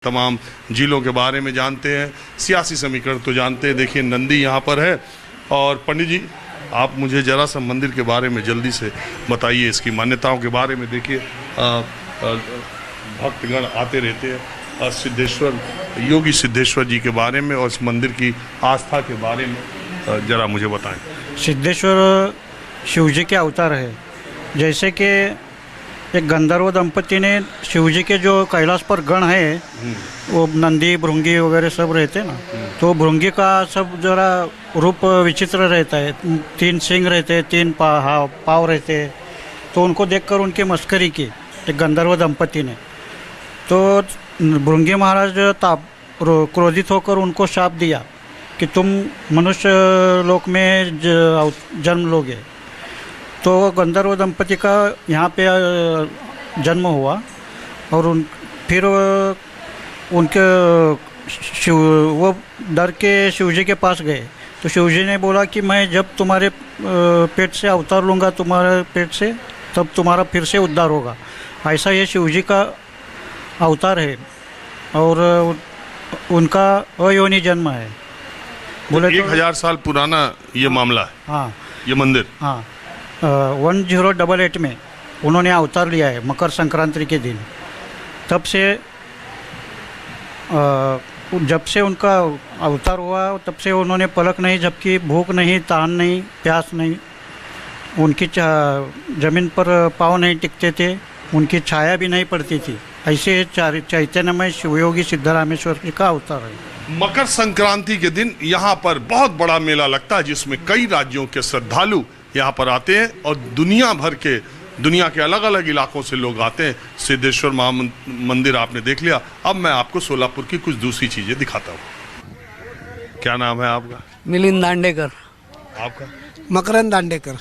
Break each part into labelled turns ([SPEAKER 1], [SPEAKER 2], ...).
[SPEAKER 1] तमाम जिलों के बारे में जानते हैं, सियासी समीकरण तो जानते हैं। देखिए नंदी यहाँ पर है। और पंडित जी, आप मुझे जरा सा मंदिर के बारे में जल्दी से बताइए, इसकी मान्यताओं के बारे में। देखिए भक्तगण आते रहते हैं, सिद्धेश्वर योगी सिद्धेश्वर जी के बारे में और इस मंदिर की आस्था के बारे में जरा मुझे बताएं।
[SPEAKER 2] सिद्धेश्वर शिव जी के अवतार है। जैसे कि एक गंधर्व दंपति ने शिव जी के जो कैलाश पर गण है, वो नंदी भृंगी वगैरह सब रहते हैं ना, तो भृंगी का सब जरा रूप विचित्र रहता है। 3 सिंग रहते हैं, 3 पाँव रहते हैं। तो उनको देखकर उनकी मस्करी की एक गंधर्व दंपति ने। तो भृंगी महाराज क्रोधित होकर उनको शाप दिया कि तुम मनुष्य लोक में जन्म लोगे। तो गंधर्व दंपति का यहाँ पे जन्म हुआ और फिर उनके वो डर के शिव जी के पास गए। तो शिव जी ने बोला कि मैं जब तुम्हारे पेट से अवतार लूँगा, तुम्हारे पेट से, तब तुम्हारा फिर से उद्धार होगा। ऐसा ये शिव जी का अवतार है और उनका अयोनि जन्म है। बोले
[SPEAKER 1] 1000 साल पुराना ये मामला है।
[SPEAKER 2] हाँ,
[SPEAKER 1] ये मंदिर
[SPEAKER 2] 1088 में उन्होंने अवतार लिया है, मकर संक्रांति के दिन। तब से जब से उनका अवतार हुआ, तब से उन्होंने पलक नहीं झपकी, भूख नहीं, तान नहीं, प्यास नहीं। उनकी ज़मीन पर पाँव नहीं टिकते थे, उनकी छाया भी नहीं पड़ती थी। ऐसे चैतन्यमय शिवयोगी सिद्धरामेश्वर जी का अवतार है।
[SPEAKER 1] मकर संक्रांति के दिन यहाँ पर बहुत बड़ा मेला लगता है, जिसमें कई राज्यों के श्रद्धालु यहाँ पर आते हैं और दुनिया के अलग अलग इलाकों से लोग आते हैं। सिद्धेश्वर मंदिर आपने देख लिया। अब मैं आपको सोलापुर की कुछ दूसरी चीजें दिखाता हूँ। क्या नाम है आपका?
[SPEAKER 3] मिलिंद दांडेकर।
[SPEAKER 1] आपका?
[SPEAKER 4] मकरंद दांडेकर।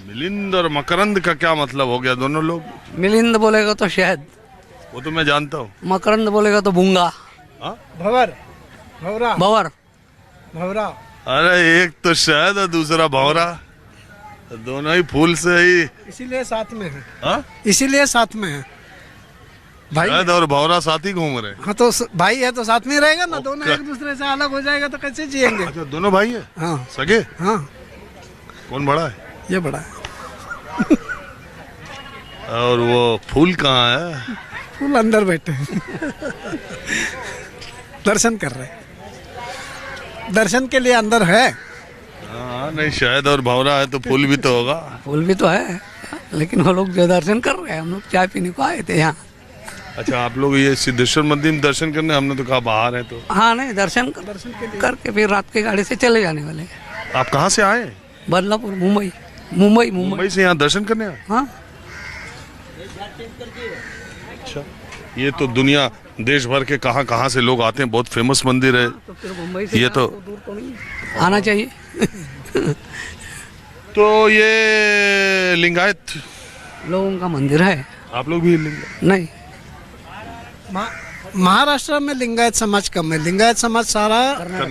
[SPEAKER 1] मिलिंद और मकरंद का क्या मतलब हो गया? दोनों लोग?
[SPEAKER 3] मिलिंद बोलेगा तो शहद,
[SPEAKER 1] वो तो मैं जानता हूँ।
[SPEAKER 3] मकरंद बोलेगा तो भूंगा।
[SPEAKER 4] भवर, भवरा,
[SPEAKER 3] भवर,
[SPEAKER 4] भवरा।
[SPEAKER 1] अरे एक तो शहद और दूसरा भंवरा, दोनों ही फूल से ही,
[SPEAKER 4] इसीलिए साथ में है।
[SPEAKER 1] हाँ?
[SPEAKER 4] इसीलिए साथ में है भाई।
[SPEAKER 1] शहद और भंवरा साथ ही घूम रहे।
[SPEAKER 4] हाँ, तो भाई है तो साथ में ही रहेगा ना। दोनों एक दूसरे से अलग हो जाएगा तो कैसे जिएंगे?
[SPEAKER 1] अच्छा, दोनों भाई है?
[SPEAKER 4] हाँ
[SPEAKER 1] सगे?
[SPEAKER 4] हाँ।
[SPEAKER 1] कौन बड़ा है?
[SPEAKER 4] ये बड़ा है।
[SPEAKER 1] और वो फूल कहाँ है?
[SPEAKER 4] फूल अंदर बैठे हैं। दर्शन कर रहे हैं, दर्शन के लिए अंदर है।
[SPEAKER 1] हाँ, नहीं शहद और भंवरा है तो फूल भी तो होगा।
[SPEAKER 3] फूल भी तो है, लेकिन वो लोग जो दर्शन कर रहे हैं, हम लोग चाय पीने को आए थे यहाँ।
[SPEAKER 1] अच्छा, आप लोग ये सिद्धेश्वर मंदिर में दर्शन करने? हमने तो कहा बाहर है। तो
[SPEAKER 3] हाँ, नहीं दर्शन करके फिर रात की गाड़ी से चले जाने वाले।
[SPEAKER 1] आप कहाँ से आए?
[SPEAKER 3] बदलापुर, मुंबई।
[SPEAKER 1] मुंबई से यहाँ दर्शन करने आए?
[SPEAKER 3] हाँ।
[SPEAKER 1] अच्छा, ये तो दुनिया देश भर के कहाँ से लोग आते हैं। बहुत फेमस मंदिर है।
[SPEAKER 3] तो फिर मुंबई से
[SPEAKER 1] ये तो
[SPEAKER 3] दूर तो नहीं आना चाहिए।
[SPEAKER 1] तो ये लिंगायत
[SPEAKER 3] लोगों का मंदिर है।
[SPEAKER 1] आप लोग भी लिंगायत?
[SPEAKER 3] नहीं,
[SPEAKER 4] महाराष्ट्र में लिंगायत समाज कम है। लिंगायत समाज सारा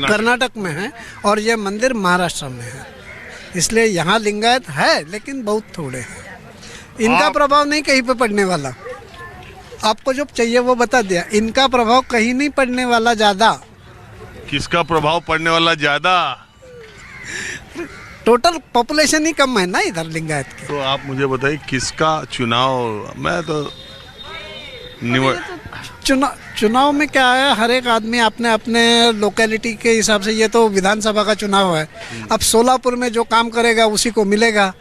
[SPEAKER 4] कर्नाटक में है और ये मंदिर महाराष्ट्र में है। इसलिए यहाँ लिंगायत है, लेकिन बहुत थोड़े हैं। इनका प्रभाव नहीं कहीं पे पड़ने वाला। आपको जो चाहिए वो बता दिया। इनका प्रभाव कहीं नहीं पड़ने वाला ज्यादा।
[SPEAKER 1] किसका प्रभाव पड़ने वाला ज्यादा?
[SPEAKER 4] टोटल पॉपुलेशन ही कम है ना इधर लिंगायत की।
[SPEAKER 1] तो आप मुझे बताइए किसका चुनाव? मैं तो
[SPEAKER 4] चुनाव में क्या है, हर एक आदमी अपने अपने लोकेलिटी के हिसाब से। ये तो विधानसभा का चुनाव है। अब सोलापुर में जो काम करेगा उसी को मिलेगा।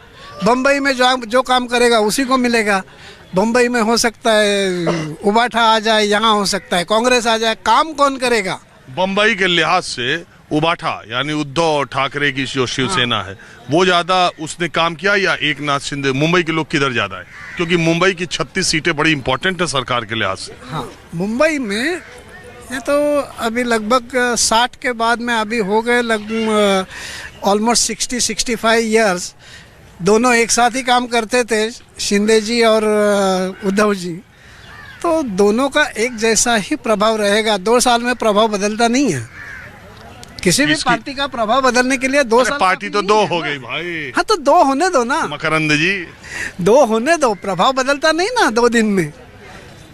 [SPEAKER 4] बम्बई में जो काम करेगा उसी को मिलेगा। बम्बई में हो सकता है उबाठा आ जाए, यहाँ हो सकता है कांग्रेस आ जाए। काम कौन करेगा?
[SPEAKER 1] बम्बई के लिहाज से उबाठा यानी उद्धव ठाकरे की जो शिवसेना है, वो ज्यादा उसने काम किया या एकनाथ शिंदे? मुंबई के लोग किधर ज्यादा है? क्योंकि मुंबई की 36 सीटें बड़ी इंपॉर्टेंट है सरकार के लिहाज से।
[SPEAKER 4] हाँ, मुंबई में ये तो अभी लगभग 60 के बाद में अभी हो गए लगभग ऑलमोस्ट 60-65 ईयर्स। दोनों एक साथ ही काम करते थे, शिंदे जी और उद्धव जी। तो दोनों का एक जैसा ही प्रभाव रहेगा। 2 साल में प्रभाव बदलता नहीं है। किसी भी पार्टी का प्रभाव बदलने के लिए 2 साल।
[SPEAKER 1] पार्टी तो 2 हो गई भाई।
[SPEAKER 4] हाँ, तो 2 होने दो ना
[SPEAKER 1] मकरंद जी।
[SPEAKER 4] 2 होने दो, प्रभाव बदलता नहीं ना 2 दिन में।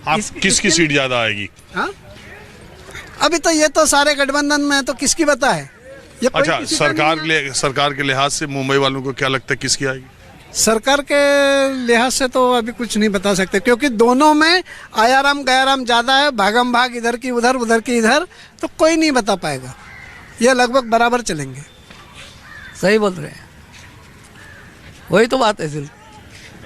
[SPEAKER 1] आप किसकी सीट ज्यादा आएगी?
[SPEAKER 4] हाँ, अभी तो ये तो सारे गठबंधन में है, तो किसकी बता है ये कोई
[SPEAKER 1] अच्छा,
[SPEAKER 4] किसी का नहीं है।
[SPEAKER 1] सरकार के लिहाज से मुंबई वालों को क्या लगता है किसकी आएगी?
[SPEAKER 4] सरकार के लिहाज से तो अभी कुछ नहीं बता सकते, क्योंकि दोनों में आयाराम गयाराम ज़्यादा है, भागम भाग इधर की उधर उधर की इधर, तो कोई नहीं बता पाएगा। ये लगभग बराबर चलेंगे।
[SPEAKER 3] सही बोल रहे हैं, वही तो बात है सिर्फ।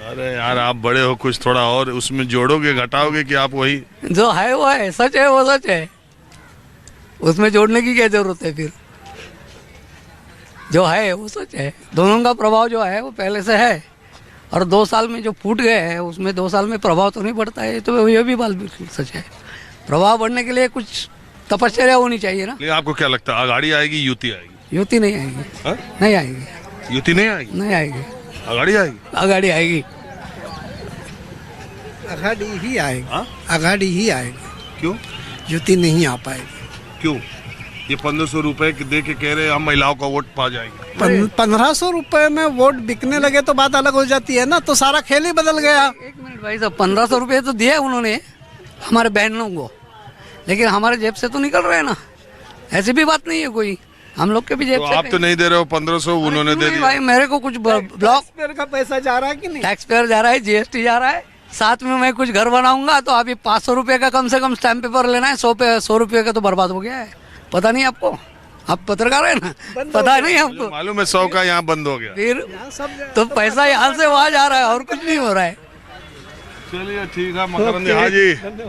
[SPEAKER 1] अरे यार, आप बड़े हो, कुछ थोड़ा और उसमें जोड़ोगे घटाओगे कि आप वही?
[SPEAKER 3] जो है वो है, सच है वो सच है, उसमें जोड़ने की क्या जरूरत है फिर? जो है वो सच है। दोनों का प्रभाव जो है वो पहले से है, और 2 साल में जो फूट गए हैं उसमें 2 साल में प्रभाव तो नहीं बढ़ता है, तो ये भी बात बिल्कुल सच है। प्रभाव बढ़ने के लिए कुछ तपश्चर्या होनी चाहिए ना।
[SPEAKER 1] लेकिन आपको क्या लगता है, आघाड़ी आएगी युति आएगी?
[SPEAKER 3] युति नहीं आएगी।
[SPEAKER 1] हाँ?
[SPEAKER 3] नहीं आएगी।
[SPEAKER 1] युति नहीं आएगी,
[SPEAKER 3] नहीं आएगी,
[SPEAKER 1] आघाड़ी आएगी।
[SPEAKER 3] आघाड़ी आएगी।
[SPEAKER 4] आघाड़ी ही आएगी।
[SPEAKER 1] हाँ?
[SPEAKER 4] आघाड़ी ही आएगी।
[SPEAKER 1] क्यों?
[SPEAKER 4] युति नहीं आ पाएगी।
[SPEAKER 1] क्यों? ये 1500 रुपए दे के कह रहे हम महिलाओं का वोट पा जाएंगे।
[SPEAKER 4] 1500 रुपए में वोट बिकने लगे तो बात अलग हो जाती है ना, तो सारा खेल ही बदल गया।
[SPEAKER 3] एक मिनट भाई साहब, 1500 रुपये तो दिए उन्होंने हमारे बहनों को, लेकिन हमारे जेब से तो निकल रहे हैं ना, ऐसी भी बात नहीं है कोई, हम लोग के भी जेब
[SPEAKER 1] तो
[SPEAKER 3] से।
[SPEAKER 1] आप तो नहीं दे रहे हो 1500, उन्होंने दे दिया।
[SPEAKER 3] भाई मेरे को कुछ ब्लॉक
[SPEAKER 4] का पैसा जा रहा है कि नहीं?
[SPEAKER 3] टैक्स पेयर जा रहा है, जीएसटी जा रहा है, साथ में मैं कुछ घर बनाऊंगा तो अभी 500 रुपये का कम से कम स्टैम्प पेपर लेना है, 100 रुपये का तो बर्बाद हो गया है। पता नहीं आपको, आप पत्रकार है ना, पता नहीं आपको?
[SPEAKER 1] मालूम है 100 का यहाँ बंद हो गया।
[SPEAKER 3] फिर तो पैसा यहाँ से वहाँ जा रहा है और कुछ नहीं हो रहा है।
[SPEAKER 1] चलिए ठीक है, मकरंदी हाँ जी।